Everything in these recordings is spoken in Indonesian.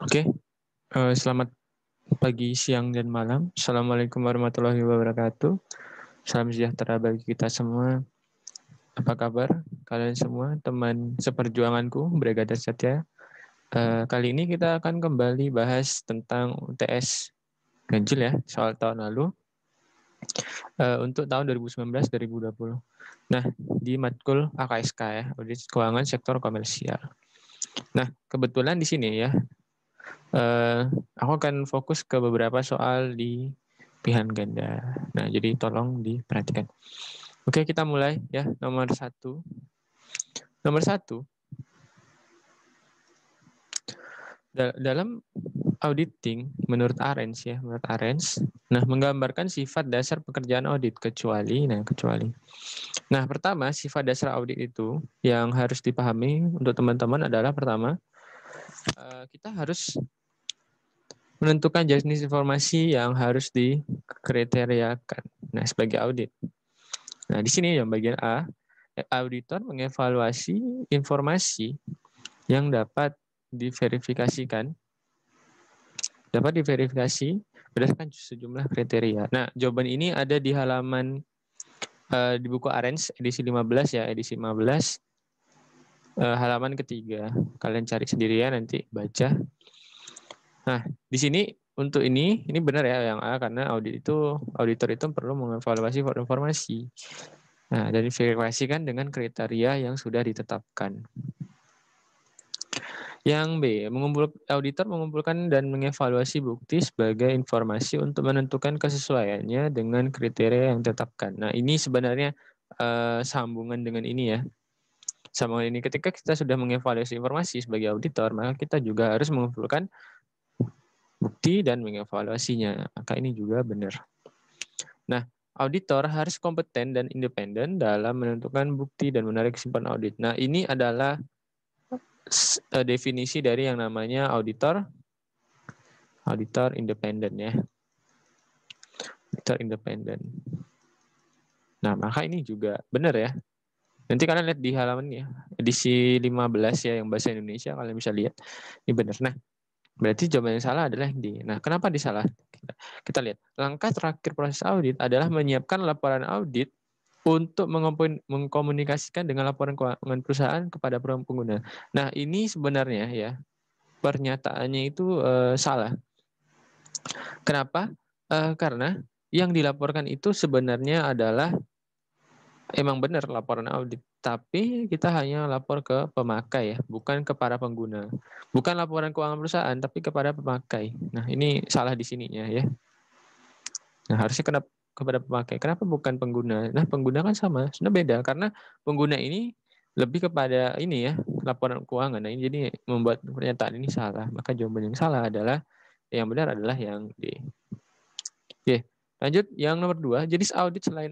Oke, selamat pagi, siang, dan malam. Assalamualaikum warahmatullahi wabarakatuh. Salam sejahtera bagi kita semua. Apa kabar kalian semua, teman seperjuanganku, Brigada Satya? Kali ini kita akan kembali bahas tentang UTS ganjil ya, soal tahun lalu untuk tahun 2019-2020. Nah, di matkul AKSK ya, Audit Keuangan Sektor Komersial. Nah, kebetulan di sini ya, aku akan fokus ke beberapa soal di pilihan ganda. Nah, jadi tolong diperhatikan. Oke, kita mulai ya. Nomor satu. Nomor satu, dalam auditing menurut Arens ya, menurut Arens, nah menggambarkan sifat dasar pekerjaan audit kecuali. Nah, pertama sifat dasar audit itu yang harus dipahami untuk teman-teman adalah pertama, kita harus menentukan jenis informasi yang harus dikriteriakan. Nah, sebagai audit. Nah, di sini yang bagian A, auditor mengevaluasi informasi yang dapat diverifikasikan, berdasarkan sejumlah kriteria. Nah, jawaban ini ada di halaman di buku Arens edisi 15 ya, edisi 15 halaman ketiga. Kalian cari sendiri ya, nanti baca. Nah, di sini untuk ini benar ya yang A, karena auditor itu perlu mengevaluasi informasi. Nah, dan diverifikasikan dengan kriteria yang sudah ditetapkan. Yang B, auditor mengumpulkan dan mengevaluasi bukti sebagai informasi untuk menentukan kesesuaiannya dengan kriteria yang ditetapkan. Nah, ini sebenarnya sambungan dengan ini ya. Sambungan ini ketika kita sudah mengevaluasi informasi sebagai auditor, maka kita juga harus mengumpulkan bukti dan mengevaluasinya. Maka ini juga benar. Nah, auditor harus kompeten dan independen dalam menentukan bukti dan menarik kesimpulan audit. Nah, ini adalah definisi dari yang namanya auditor independen ya. Auditor independen. Nah, maka ini juga benar ya. Nanti kalian lihat di halaman ya, edisi 15 ya yang bahasa Indonesia, kalian bisa lihat. Ini benar. Nah, berarti jawaban yang salah adalah yang D. Nah, kenapa disalah? Kita lihat. Langkah terakhir proses audit adalah menyiapkan laporan audit untuk mengkomunikasikan dengan laporan keuangan perusahaan kepada pengguna. Nah, ini sebenarnya ya, pernyataannya itu salah. Kenapa? Karena yang dilaporkan itu sebenarnya adalah emang benar laporan audit, tapi kita hanya lapor ke pemakai ya, bukan kepada pengguna. Bukan laporan keuangan perusahaan, tapi kepada pemakai. Nah, ini salah di sininya ya. Nah, harusnya kepada pemakai. Kenapa bukan pengguna? Nah, pengguna kan sama, sudah beda karena pengguna ini lebih kepada ini ya, laporan keuangan. Nah, ini jadi membuat pernyataan ini salah. Maka jawaban yang salah adalah yang benar adalah yang D. Oke, lanjut yang nomor 2, jenis audit selain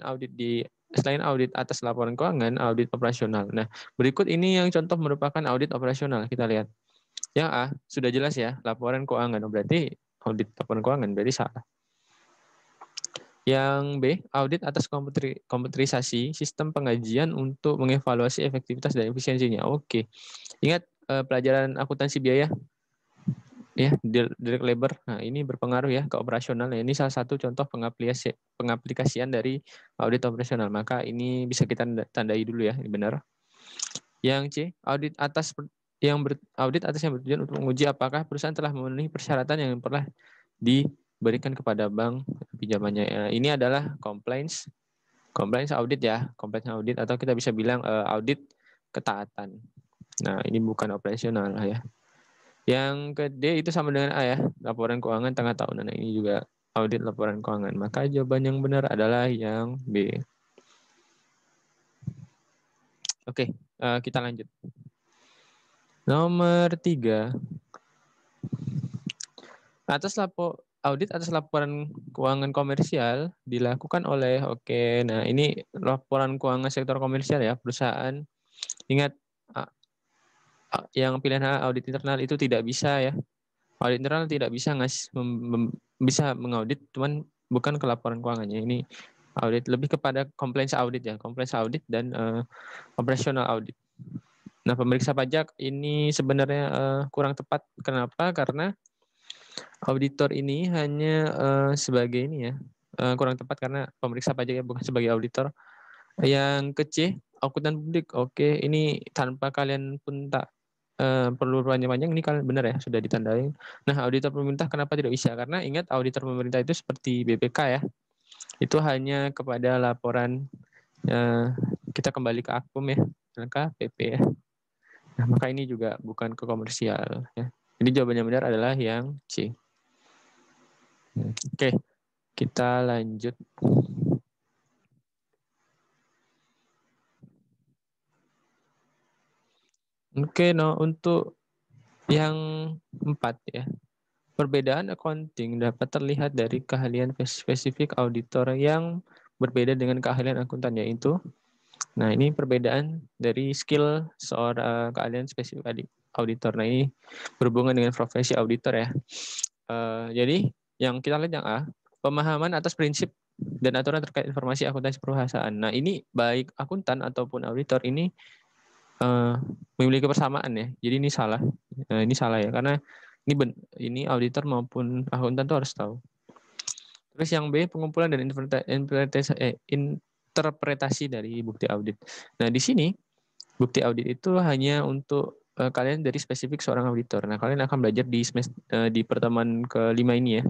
audit atas laporan keuangan, audit operasional. Nah, berikut ini yang contoh merupakan audit operasional. Kita lihat. Yang A, sudah jelas ya, laporan keuangan. Berarti audit laporan keuangan, berarti salah. Yang B, audit atas komputerisasi sistem pengajian untuk mengevaluasi efektivitas dan efisiensinya. Oke. Ingat pelajaran akuntansi biaya ya, direct labor. Nah, ini berpengaruh ya ke operasional. Ini salah satu contoh pengaplikasian dari audit operasional. Maka ini bisa kita tandai dulu ya, ini benar. Yang C, audit atas yang bertujuan untuk menguji apakah perusahaan telah memenuhi persyaratan yang pernah diberikan kepada bank pinjamannya. Ini adalah compliance audit ya, compliance audit, atau kita bisa bilang audit ketaatan. Nah, ini bukan operasional ya. Yang ke D itu sama dengan A ya, laporan keuangan tengah tahun. Nah, ini juga audit laporan keuangan. Maka jawaban yang benar adalah yang B. Oke, kita lanjut. Nomor 3. Audit atas laporan keuangan komersial dilakukan oleh, nah ini laporan keuangan sektor komersial ya, perusahaan. Ingat, yang pilihan A, audit internal itu tidak bisa ya. Audit internal tidak bisa bisa mengaudit, cuman bukan ke laporan keuangannya. Ini audit lebih kepada compliance audit ya, compliance audit dan operational audit. Nah, pemeriksa pajak ini sebenarnya kurang tepat. Kenapa? Karena auditor ini hanya sebagai ini ya, kurang tepat karena pemeriksa pajak ya, bukan sebagai auditor. Yang ke C, akuntan publik. Oke, ini tanpa kalian pun tak perlu panjang-panjang, ini kalian benar ya, sudah ditandai. Nah, auditor pemerintah kenapa tidak bisa? Karena ingat auditor pemerintah itu seperti BPK ya, itu hanya kepada laporan, eh, kita kembali ke akum ya, maka PP ya. Nah, maka ini juga bukan ke komersial ya. Jadi jawabannya benar adalah yang C. Oke, kita lanjut. Oke, no, untuk yang 4 ya. Perbedaan accounting dapat terlihat dari keahlian spesifik auditor yang berbeda dengan keahlian akuntan, yaitu, nah ini perbedaan dari skill seorang keahlian spesifik auditor. Nah ini berhubungan dengan profesi auditor ya. Jadi yang kita lihat yang A, pemahaman atas prinsip dan aturan terkait informasi akuntansi perusahaan. Nah ini baik akuntan ataupun auditor ini memiliki persamaan ya. Jadi ini salah. Ini salah ya karena ini auditor maupun akuntan tuh harus tahu. Terus yang B, pengumpulan dan interpretasi dari bukti audit. Nah di sini bukti audit itu hanya untuk kalian dari spesifik seorang auditor. Nah kalian akan belajar di pertemuan kelima ini ya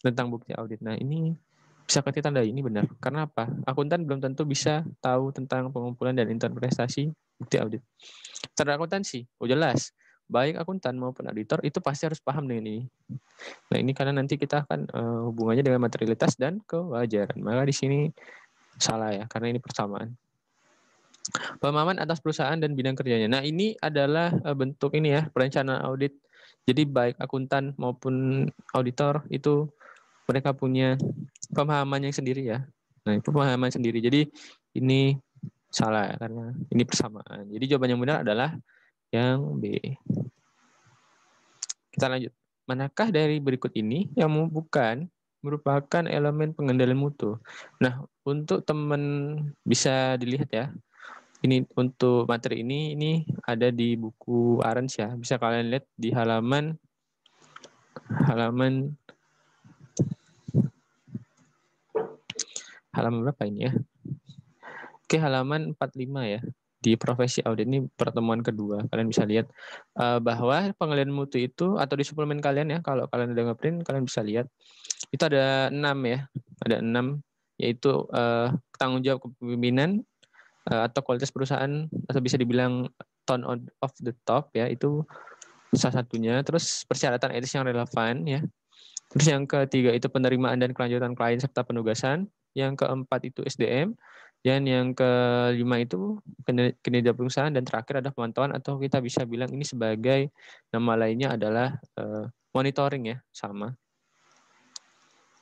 tentang bukti audit. Nah ini bisa kita tandai ini benar. Karena apa? Akuntan belum tentu bisa tahu tentang pengumpulan dan interpretasi bukti audit. Standar akuntansi, oh jelas. Baik akuntan maupun auditor itu pasti harus paham dengan ini. Nah ini karena nanti kita akan hubungannya dengan materialitas dan kewajaran. Maka di sini salah ya, karena ini persamaan. Pemahaman atas perusahaan dan bidang kerjanya. Nah ini adalah bentuk ini ya, perencanaan audit. Jadi baik akuntan maupun auditor itu mereka punya pemahaman yang sendiri ya. Nah itu pemahaman sendiri. Jadi ini salah ya, karena ini persamaan. Jadi jawaban yang benar adalah yang B. Kita lanjut. Manakah dari berikut ini yang bukan merupakan elemen pengendalian mutu? Nah, untuk teman bisa dilihat ya. Ini untuk materi ini ada di buku Arens ya. Bisa kalian lihat di halaman halaman berapa ini ya? Oke, halaman 45 ya. Di profesi audit ini pertemuan kedua. Kalian bisa lihat bahwa pengendalian mutu itu atau di suplemen kalian ya, kalau kalian udah ngeprint kalian bisa lihat. Itu ada 6 ya. Ada 6 yaitu tanggung jawab kepemimpinan atau kualitas perusahaan atau bisa dibilang tone of the top ya, itu salah satunya. Terus persyaratan etis yang relevan ya. Terus yang ketiga itu penerimaan dan kelanjutan klien serta penugasan. Yang keempat itu SDM. Dan yang kelima itu kinerja perusahaan. Dan terakhir ada pemantauan atau kita bisa bilang ini sebagai nama lainnya adalah monitoring ya, sama.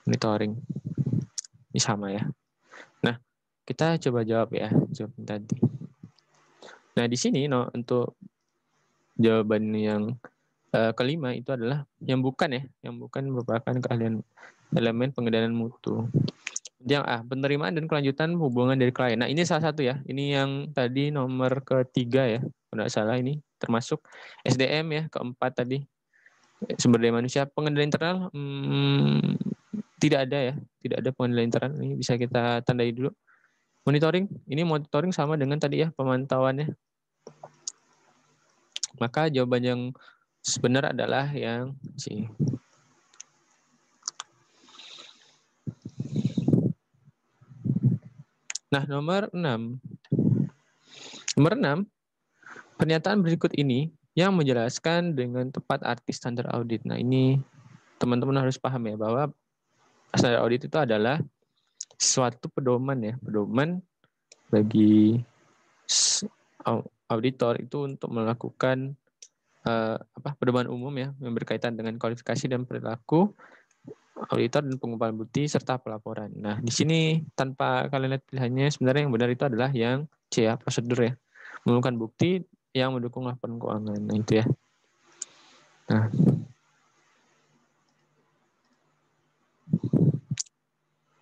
Monitoring. Ini sama ya. Nah, kita coba jawab ya jawaban tadi. Nah, di sini untuk jawaban yang kelima itu adalah yang bukan ya, yang bukan merupakan keahlian elemen pengendalian mutu. Yang A, penerimaan dan kelanjutan hubungan dari klien. Nah, ini salah satu ya. Ini yang tadi nomor ketiga ya. Kalau tidak salah ini termasuk SDM ya, keempat tadi. Sumber daya manusia. Pengendalian internal tidak ada ya. Tidak ada pengendalian internal. Ini bisa kita tandai dulu. Monitoring, ini monitoring sama dengan tadi ya, pemantauannya. Maka jawaban yang benar adalah yang C. Nah, nomor 6. Nomor 6, pernyataan berikut ini yang menjelaskan dengan tepat arti standar audit. Nah, ini teman-teman harus paham ya, bahwa standar audit itu adalah suatu pedoman ya, pedoman bagi auditor itu untuk melakukan pedoman umum ya, yang berkaitan dengan kualifikasi dan perilaku auditor dan pengumpulan bukti serta pelaporan. Nah, di sini tanpa kalian lihat pilihannya, sebenarnya yang benar itu adalah yang C ya, prosedur ya. Mengumpulkan bukti yang mendukung laporan keuangan. Nah, itu ya. Nah.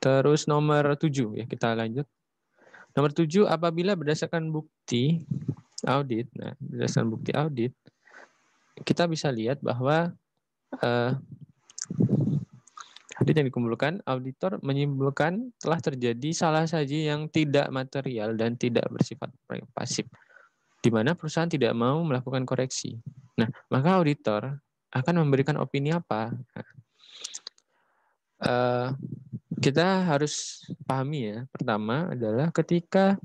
Terus nomor 7 ya, kita lanjut. Nomor 7, apabila berdasarkan bukti audit. Nah, berdasarkan bukti audit, kita bisa lihat bahwa audit yang dikumpulkan, auditor menyimpulkan telah terjadi salah saji yang tidak material dan tidak bersifat pasif, di mana perusahaan tidak mau melakukan koreksi. Nah, maka auditor akan memberikan opini apa? Kita harus pahami ya, pertama adalah ketika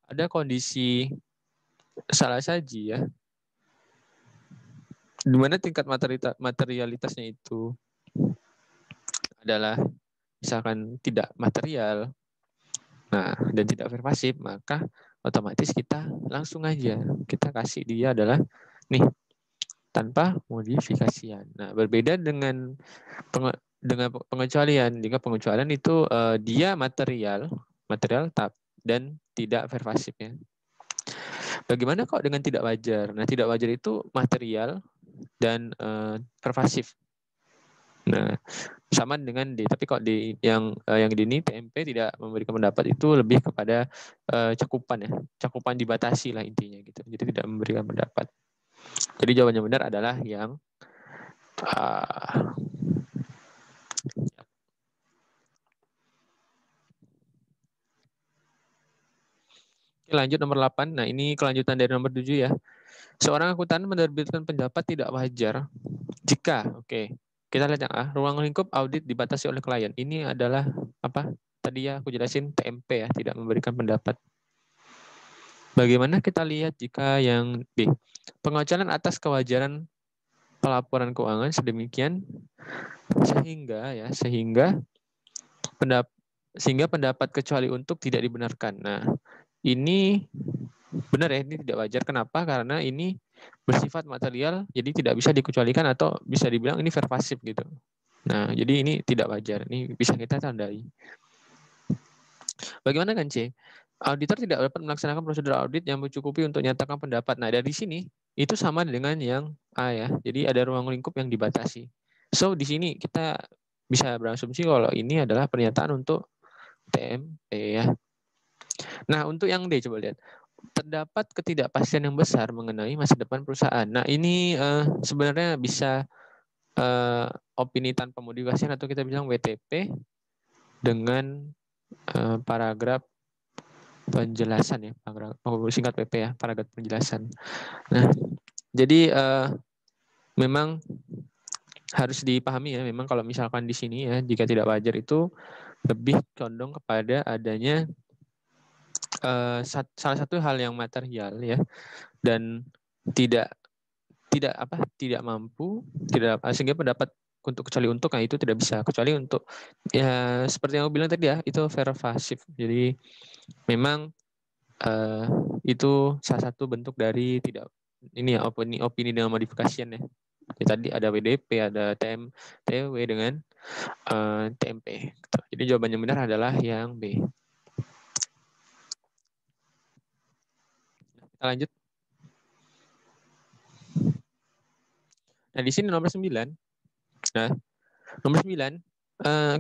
ada kondisi salah saji ya, di mana tingkat materialitasnya itu adalah misalkan tidak material, nah dan tidak pervasif, maka otomatis kita langsung aja kita kasih dia adalah nih tanpa modifikasian. Nah, berbeda dengan pengecualian. Jika pengecualian itu dia material dan tidak pervasif ya. Bagaimana kok dengan tidak wajar? Nah, tidak wajar itu material dan pervasif. Nah, sama dengan D. Tapi kok di yang di ini TMP tidak memberikan pendapat, itu lebih kepada cakupan ya. Cakupan dibatasi lah intinya gitu. Jadi tidak memberikan pendapat. Jadi jawabannya benar adalah yang lanjut nomor 8. Nah, ini kelanjutan dari nomor 7 ya. Seorang akuntan menerbitkan pendapat tidak wajar jika, kita lihat yang A, ruang lingkup audit dibatasi oleh klien. Ini adalah apa? Tadi ya aku jelasin TMP ya, tidak memberikan pendapat. Bagaimana kita lihat jika yang B, pengecualian atas kewajaran pelaporan keuangan sedemikian sehingga pendapat kecuali untuk tidak dibenarkan. Nah, ini benar ya, ini tidak wajar. Kenapa? Karena ini bersifat material, jadi tidak bisa dikecualikan atau bisa dibilang ini pervasif gitu. Nah, jadi ini tidak wajar. Ini bisa kita tandai. Bagaimana kan C? Auditor tidak dapat melaksanakan prosedur audit yang mencukupi untuk menyatakan pendapat. Nah, dari sini itu sama dengan yang A ya. Jadi ada ruang lingkup yang dibatasi. So, di sini kita bisa berasumsi kalau ini adalah pernyataan untuk TMP ya. Nah, untuk yang D coba lihat. Terdapat ketidakpastian yang besar mengenai masa depan perusahaan. Nah, ini sebenarnya bisa opini tanpa modifikasi atau kita bilang WTP dengan paragraf penjelasan ya, paragraf singkat PP ya, paragraf penjelasan. Nah, jadi memang harus dipahami ya, memang kalau misalkan di sini ya, jika tidak wajar itu lebih condong kepada adanya salah satu hal yang material ya, dan tidak mampu, sehingga pendapat untuk kecuali untuk, nah itu tidak bisa, kecuali untuk ya seperti yang aku bilang tadi ya, itu pervasif. Jadi memang itu salah satu bentuk dari tidak ini ya, opini dengan modifikasian ya. Tadi ada WDP, ada TW dengan TMP. Jadi jawabannya benar adalah yang B. Kita lanjut. Nah, di sini nomor 9. Nah, nomor 9,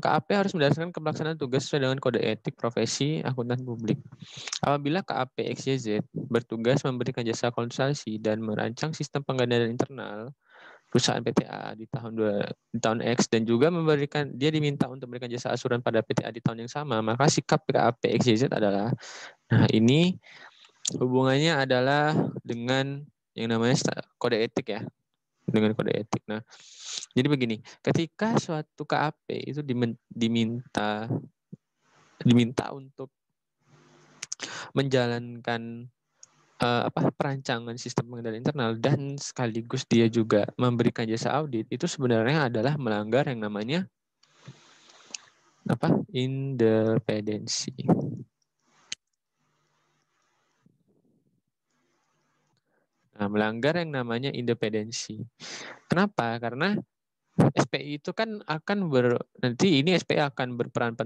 KAP harus mendasarkan pelaksanaan tugas sesuai dengan kode etik profesi akuntan publik. Apabila KAP XYZ bertugas memberikan jasa konsultasi dan merancang sistem penggandaan internal perusahaan PTA di tahun X, dan juga dia diminta untuk memberikan jasa asuran pada PTA di tahun yang sama, maka sikap KAP XYZ adalah, nah ini hubungannya adalah dengan yang namanya kode etik ya, dengan kode etik. Nah, jadi begini, ketika suatu KAP itu diminta untuk menjalankan perancangan sistem pengendalian internal dan sekaligus dia juga memberikan jasa audit, itu sebenarnya adalah melanggar yang namanya independensi. Nah, melanggar yang namanya independensi. Kenapa? Karena SPI itu kan nanti ini SPI akan berperan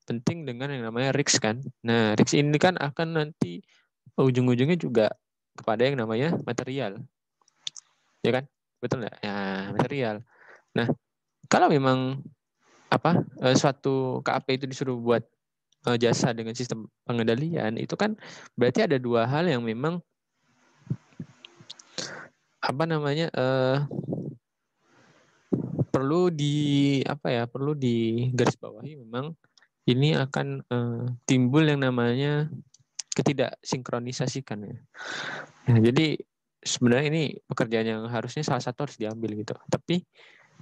penting dengan yang namanya RIX kan. Nah, RIX ini kan akan nanti ujung-ujungnya juga kepada yang namanya material. Ya kan? Betul nggak? Ya, material. Nah, kalau memang suatu KAP itu disuruh buat jasa dengan sistem pengendalian, itu kan berarti ada dua hal yang memang perlu perlu digarisbawahi. Memang ini akan timbul yang namanya ketidaksinkronisasikan ya. Jadi sebenarnya ini pekerjaan yang harusnya salah satu harus diambil gitu. Tapi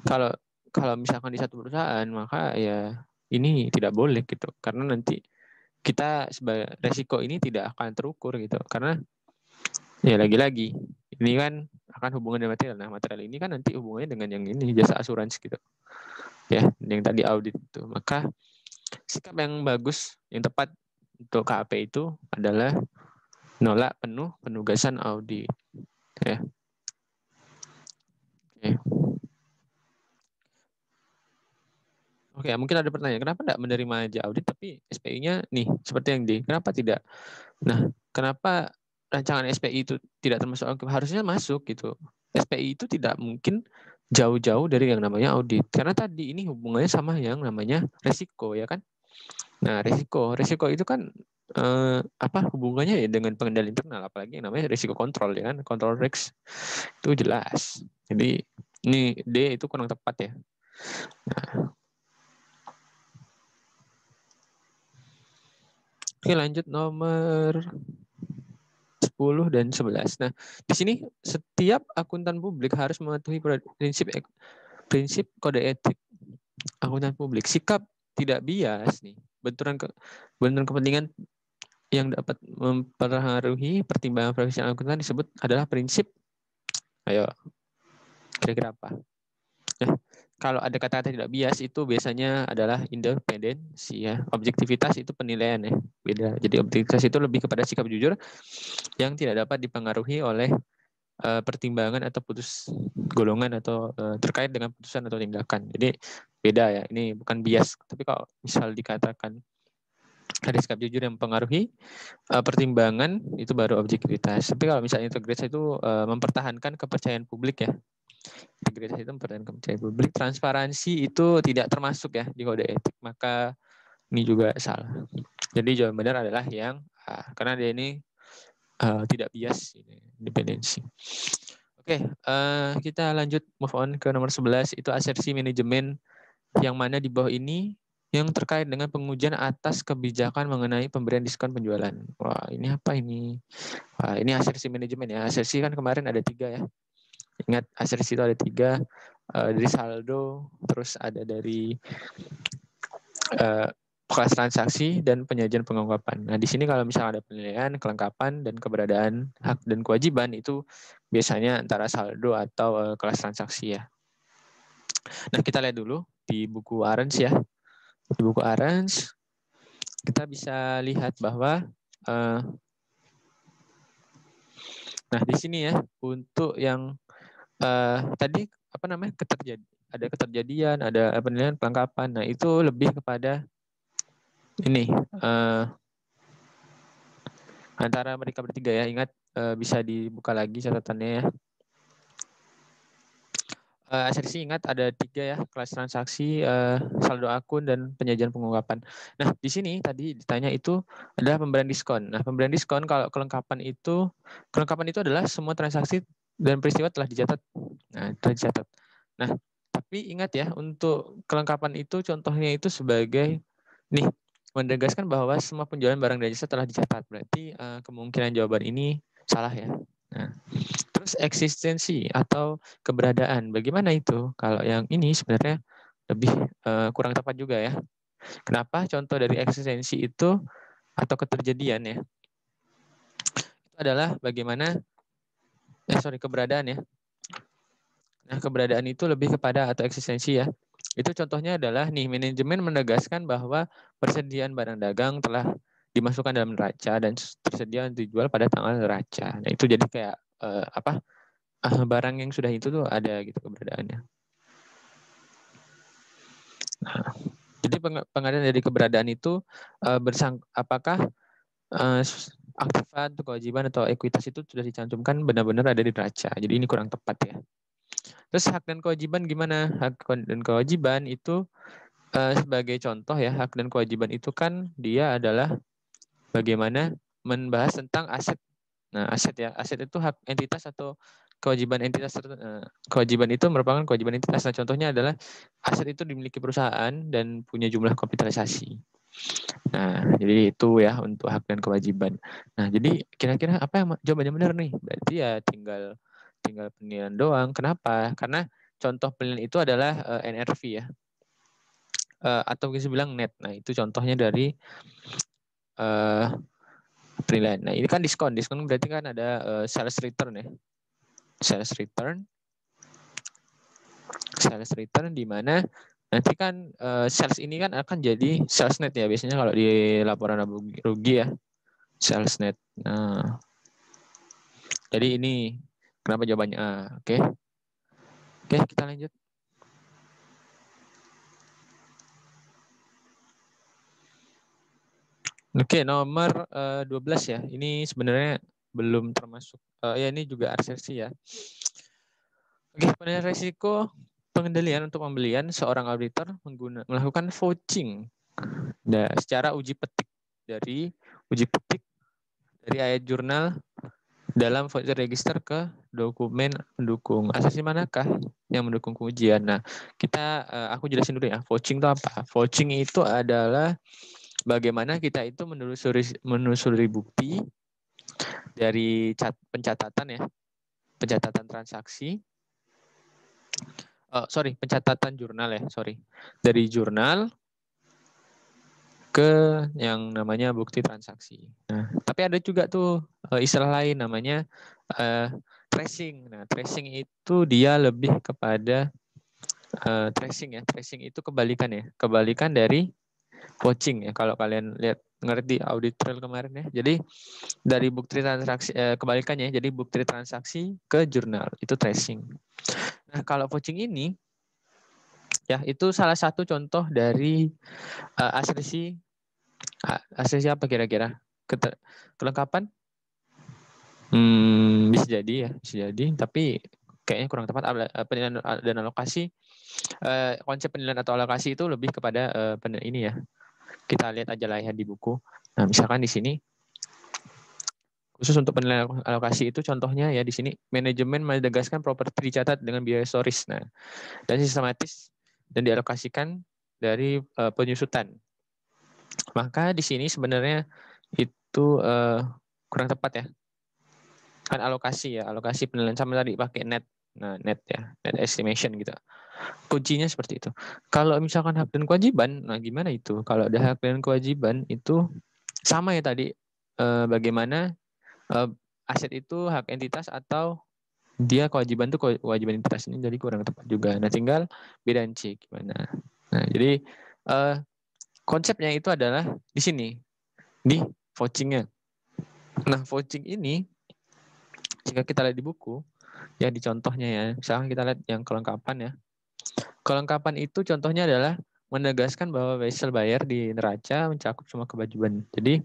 kalau kalau misalkan di satu perusahaan, maka ya ini tidak boleh gitu. Karena nanti kita sebagai resiko ini tidak akan terukur gitu. Karena ya lagi-lagi ini kan akan hubungan dengan material. Nah, material ini kan nanti hubungannya dengan yang ini, jasa asuransi gitu. Ya, yang tadi audit itu. Maka sikap yang bagus, yang tepat untuk KAP itu adalah nolak penuh penugasan audit. Ya. Oke, mungkin ada pertanyaan, kenapa tidak menerima aja audit tapi SPI-nya nih seperti yang kenapa tidak? Nah, kenapa rancangan SPI itu tidak termasuk, harusnya masuk gitu. SPI itu tidak mungkin jauh-jauh dari yang namanya audit. Karena tadi ini hubungannya sama yang namanya resiko ya kan. Nah, resiko itu kan hubungannya ya dengan pengendalian internal, apalagi yang namanya resiko kontrol ya kan, kontrol risk itu jelas. Jadi ini D itu kurang tepat ya. Nah, oke, lanjut nomor 10 dan 11. Nah, di sini setiap akuntan publik harus mematuhi prinsip kode etik akuntan publik. Sikap tidak bias nih, benturan kepentingan yang dapat mempengaruhi pertimbangan profesional akuntan disebut adalah prinsip. Ayo, kira-kira apa? Ya, kalau ada kata-kata tidak bias itu biasanya adalah independensi ya. Objektivitas itu penilaian ya, beda. Jadi objektivitas itu lebih kepada sikap jujur yang tidak dapat dipengaruhi oleh pertimbangan atau putus golongan atau terkait dengan putusan atau tindakan. Jadi beda ya. Ini bukan bias. Tapi kalau misal dikatakan ada sikap jujur yang mempengaruhi pertimbangan, itu baru objektivitas. Tapi kalau misalnya integritas itu mempertahankan kepercayaan publik ya. Integritas itu mempertahankan kepercayaan publik. Transparansi itu tidak termasuk ya di kode etik. Maka ini juga salah. Jadi jawaban benar adalah yang A. Karena dia ini tidak bias, independensi. Oke, kita lanjut move on ke nomor 11, itu asersi manajemen yang mana di bawah ini yang terkait dengan pengujian atas kebijakan mengenai pemberian diskon penjualan. Wah, ini apa ini? Wah, ini asersi manajemen ya. Asersi kan kemarin ada 3 ya. Ingat, asersi itu ada 3, dari saldo, terus ada dari kelas transaksi dan penyajian pengungkapan. Nah, di sini kalau misalnya ada penilaian, kelengkapan, dan keberadaan hak dan kewajiban itu biasanya antara saldo atau kelas transaksi ya. Nah, kita lihat dulu di buku Arens ya. Di buku Arens kita bisa lihat bahwa nah di sini ya untuk yang tadi ada keterjadian, ada penilaian, kelengkapan. Nah, itu lebih kepada ini antara mereka bertiga ya. Ingat, bisa dibuka lagi catatannya ya. Asersi ingat ada 3 ya, kelas transaksi, saldo akun, dan penyajian pengungkapan. Nah, di sini tadi ditanya itu adalah pemberian diskon. Nah, pemberian diskon kalau kelengkapan itu adalah semua transaksi dan peristiwa telah dicatat. Nah, telah dicatat. Nah, tapi ingat ya, untuk kelengkapan itu contohnya itu sebagai nih, menegaskan bahwa semua penjualan barang dan jasa telah dicatat. Berarti kemungkinan jawaban ini salah ya. Nah, terus eksistensi atau keberadaan, bagaimana itu? Kalau yang ini sebenarnya lebih kurang tepat juga ya. Kenapa? Contoh dari eksistensi itu atau keterjadian ya, itu adalah bagaimana keberadaan ya. Nah, keberadaan itu lebih kepada atau eksistensi ya. Itu contohnya adalah nih, manajemen menegaskan bahwa persediaan barang dagang telah dimasukkan dalam neraca dan tersedia dijual pada tanggal neraca. Nah, itu jadi kayak barang yang sudah itu tuh ada gitu keberadaannya. Nah, jadi pengadaan dari keberadaan itu apakah aktifat, kewajiban, atau ekuitas itu sudah dicantumkan benar-benar ada di neraca. Jadi ini kurang tepat ya. Terus hak dan kewajiban gimana? Hak dan kewajiban itu sebagai contoh ya, hak dan kewajiban itu kan dia adalah bagaimana membahas tentang aset. Nah, aset ya, aset itu hak entitas atau kewajiban entitas. Kewajiban itu merupakan kewajiban entitas. Nah, contohnya adalah aset itu dimiliki perusahaan dan punya jumlah kapitalisasi. Nah, jadi itu ya untuk hak dan kewajiban. Nah, jadi kira-kira apa yang jawabannya benar nih? Berarti ya tinggal tinggal penilaian doang. Kenapa? Karena contoh penilaian itu adalah NRV ya. Atau bisa bilang net. Nah, itu contohnya dari uh, penilaian. Nah, ini kan diskon. Diskon berarti kan ada sales return ya. Sales return. Sales return di mana nanti kan sales ini kan akan jadi sales net ya. Biasanya kalau di laporan rugi ya. Sales net. Nah, jadi ini kenapa jawabannya A. Oke. Oke, kita lanjut. Oke, nomor 12 ya. Ini sebenarnya belum termasuk. Ya ini juga arsesi ya. Oke, penilaian risiko pengendalian untuk pembelian seorang auditor melakukan vouching secara uji petik dari ayat jurnal dalam voucher register ke dokumen pendukung. Asasi manakah yang mendukung pengujian? Nah, aku jelasin dulu ya. Vouching itu apa? Vouching itu adalah bagaimana kita itu menelusuri bukti dari pencatatan ya, pencatatan transaksi. Pencatatan jurnal ya, dari jurnal ke yang namanya bukti transaksi. Nah, tapi ada juga tuh istilah lain namanya tracing. Nah, tracing itu dia lebih kepada tracing ya. Tracing itu kebalikan dari vouching ya. Kalau kalian lihat ngerti audit trail kemarin ya. Jadi dari bukti transaksi kebalikannya, jadi bukti transaksi ke jurnal itu tracing. Nah, kalau vouching ini ya itu salah satu contoh dari asesi apa kira-kira? Kelengkapan? Bisa jadi ya, bisa jadi. Tapi kayaknya kurang tepat. Penilaian dan alokasi. Konsep penilaian atau alokasi itu lebih kepada ini ya. Kita lihat aja lah ya di buku. Nah, misalkan di sini khusus untuk penilaian alokasi itu contohnya ya di sini manajemen menegaskan properti dicatat dengan biaya historis. Nah, dan sistematis dan dialokasikan dari penyusutan. Maka di sini sebenarnya itu kurang tepat ya. Kan alokasi penilaian sama tadi pakai net. Nah, net ya, net estimation gitu. Kuncinya seperti itu. Kalau misalkan hak dan kewajiban, nah gimana itu? Kalau ada hak dan kewajiban itu sama ya tadi bagaimana aset itu hak entitas atau dia kewajiban itu kewajiban entitas, ini jadi kurang tepat juga. Nah, tinggal bedain C gimana. Nah, jadi konsepnya itu adalah di sini di vouchingnya. Nah, vouching ini jika kita lihat di buku ya di contohnya ya, misalkan kita lihat yang kelengkapan ya. Kelengkapan itu contohnya adalah menegaskan bahwa wesel bayar di neraca mencakup semua kewajiban. Jadi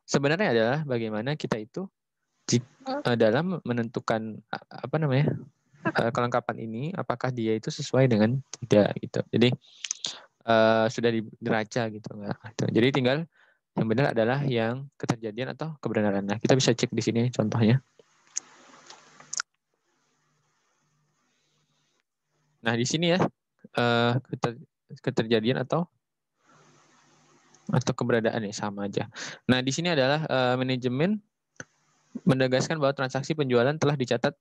sebenarnya adalah bagaimana kita itu dalam menentukan apa namanya kelengkapan ini apakah dia itu sesuai dengan tidak gitu. Jadi sudah di neraca gitu enggak. Jadi tinggal yang benar adalah yang keterjadian atau kebenaran. Nah, kita bisa cek di sini contohnya. Nah, di sini ya keterjadian atau keberadaan ya sama aja. Nah, di sini adalah manajemen menegaskan bahwa transaksi penjualan telah dicatat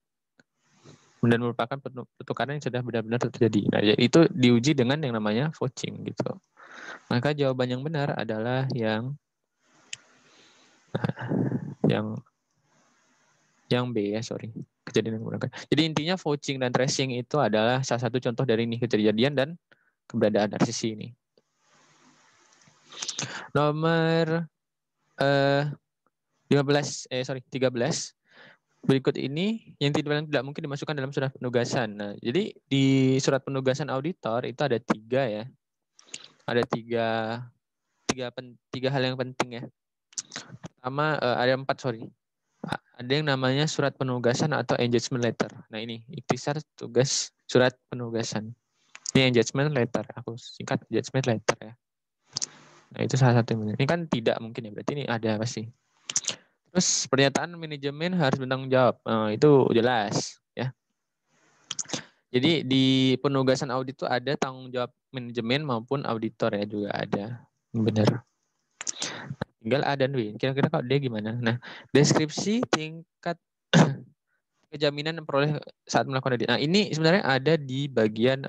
dan merupakan pertukaran yang sudah benar-benar terjadi. Nah, itu diuji dengan yang namanya vouching gitu. Maka jawaban yang benar adalah yang B ya, kejadian yang menggunakan. Jadi intinya vouching dan tracing itu adalah salah satu contoh dari ini kejadian dan keberadaan RCC ini. Nomor 13. Berikut ini yang tidak mungkin dimasukkan dalam surat penugasan. Nah, jadi di surat penugasan auditor itu ada 3 ya. Ada tiga hal yang penting ya. Pertama ada 4 Ada yang namanya surat penugasan atau engagement letter. Nah, ini ikhtisar tugas surat penugasan. Ini yang judgment letter, aku singkat judgment letter ya. Nah itu salah satu yang benar. Ini kan tidak mungkin ya, berarti ini ada pasti. Terus pernyataan manajemen harus bertanggung jawab, itu jelas ya. Jadi di penugasan audit itu ada tanggung jawab manajemen maupun auditor ya, juga ada. Benar. Tinggal A dan B. Kira-kira kalau D gimana? Nah, deskripsi tingkat kejaminan yang peroleh saat melakukan audit. Nah, ini sebenarnya ada di bagian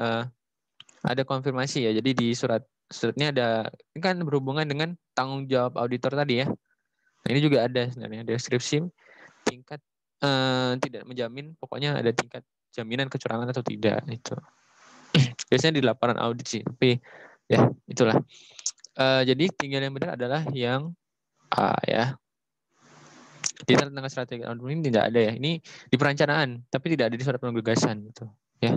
ada konfirmasi ya. Jadi di suratnya ada, ini kan berhubungan dengan tanggung jawab auditor tadi ya. Nah, ini juga ada sebenarnya deskripsi tingkat tidak menjamin, pokoknya ada tingkat jaminan kecurangan atau tidak itu. Biasanya di laporan audit sih, tapi ya itulah. Jadi tinggal yang benar adalah yang A ya. Detail tentang strategi audit ini tidak ada ya. Ini di perencanaan, tapi tidak ada di surat penugasan gitu ya.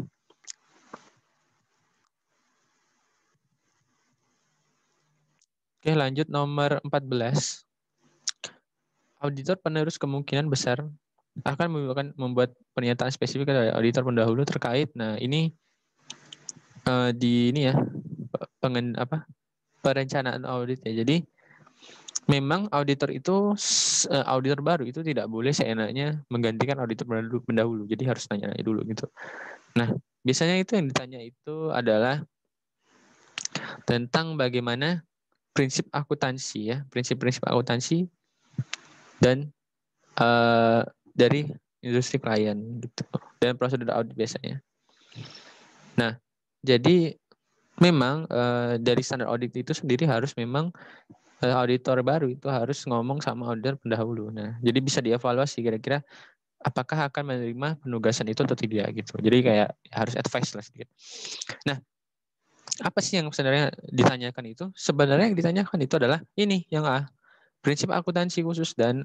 Oke, lanjut nomor 14. Auditor penerus kemungkinan besar akan membuat pernyataan spesifik dari auditor pendahulu terkait. Nah, ini di ini ya, perencanaan audit ya. Jadi memang auditor itu auditor baru itu tidak boleh seenaknya menggantikan auditor pendahulu. Jadi harus tanya dulu gitu. Nah, biasanya itu yang ditanya itu adalah tentang bagaimana prinsip akuntansi ya, prinsip-prinsip akuntansi dan dari industri klien gitu, dan prosedur audit biasanya. Nah, jadi memang dari standar audit itu sendiri harus memang auditor baru itu harus ngomong sama auditor pendahulu. Nah, jadi bisa dievaluasi kira-kira apakah akan menerima penugasan itu atau tidak gitu. Jadi kayak harus advice lah sedikit. Nah, apa sih yang sebenarnya ditanyakan itu? Sebenarnya yang ditanyakan itu adalah ini yang A, prinsip akuntansi khusus dan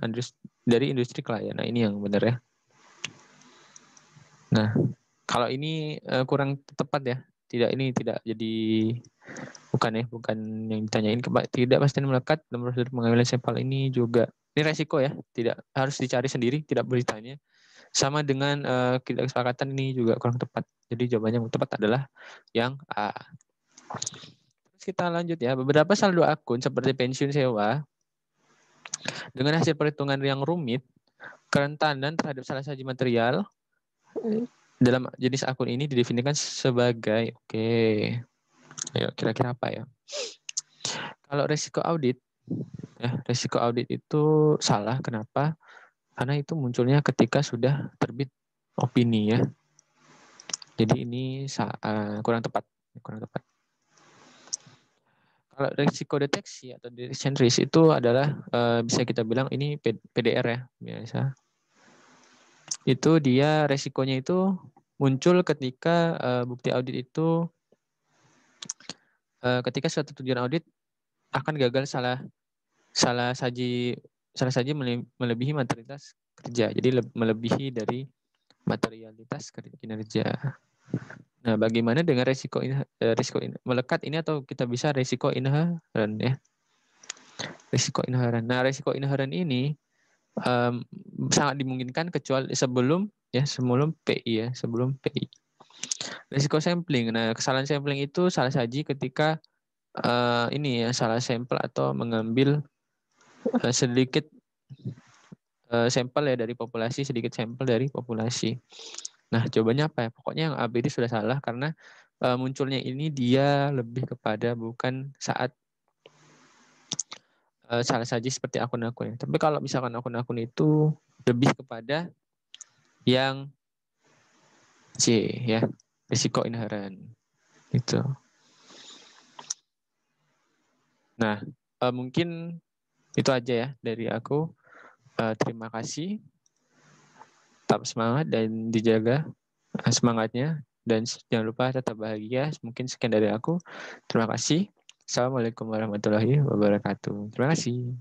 dari industri klien. Nah, ini yang benar ya. Nah, kalau ini kurang tepat ya. Ini tidak jadi, bukan yang ditanyain. Tidak pasti melekat dalam prosedur pengambilan sampel ini juga. Ini resiko ya, tidak harus dicari sendiri, tidak boleh ditanya. Sama dengan kita kesepakatan ini juga kurang tepat. Jadi jawabannya yang tepat adalah yang A. Terus kita lanjut ya, beberapa saldo akun seperti pensiun sewa dengan hasil perhitungan yang rumit, kerentanan terhadap salah satu material dalam jenis akun ini didefinisikan sebagai ayo kira-kira apa ya? Kalau resiko audit resiko audit itu salah. Kenapa? Karena itu munculnya ketika sudah terbit opini ya. Jadi ini kurang tepat. Kalau risiko deteksi atau detection risk itu adalah bisa kita bilang ini PDR ya biasa. Itu dia resikonya itu muncul ketika bukti audit itu ketika suatu tujuan audit akan gagal salah saji melebihi materialitas kerja. Jadi melebihi dari materialitas kinerja. Nah, bagaimana dengan risiko melekat ini, atau kita bisa risiko inherent ya. Risiko inherent. Nah, risiko inherent ini sangat dimungkinkan kecuali sebelum PI ya, sebelum PI. Risiko sampling. Nah, kesalahan sampling itu salah saji ketika salah sampel atau mengambil sedikit sampel ya dari populasi, sedikit sampel dari populasi. Nah, jawabannya apa ya? Pokoknya yang ABD sudah salah karena munculnya ini dia lebih kepada bukan saat salah saji seperti akun-akun. Tapi kalau misalkan akun-akun itu lebih kepada yang C ya, risiko inherent itu. Nah, mungkin itu aja ya dari aku. Terima kasih. Tetap semangat dan dijaga semangatnya, dan jangan lupa tetap bahagia. Mungkin sekian dari aku. Terima kasih. Assalamualaikum warahmatullahi wabarakatuh. Terima kasih.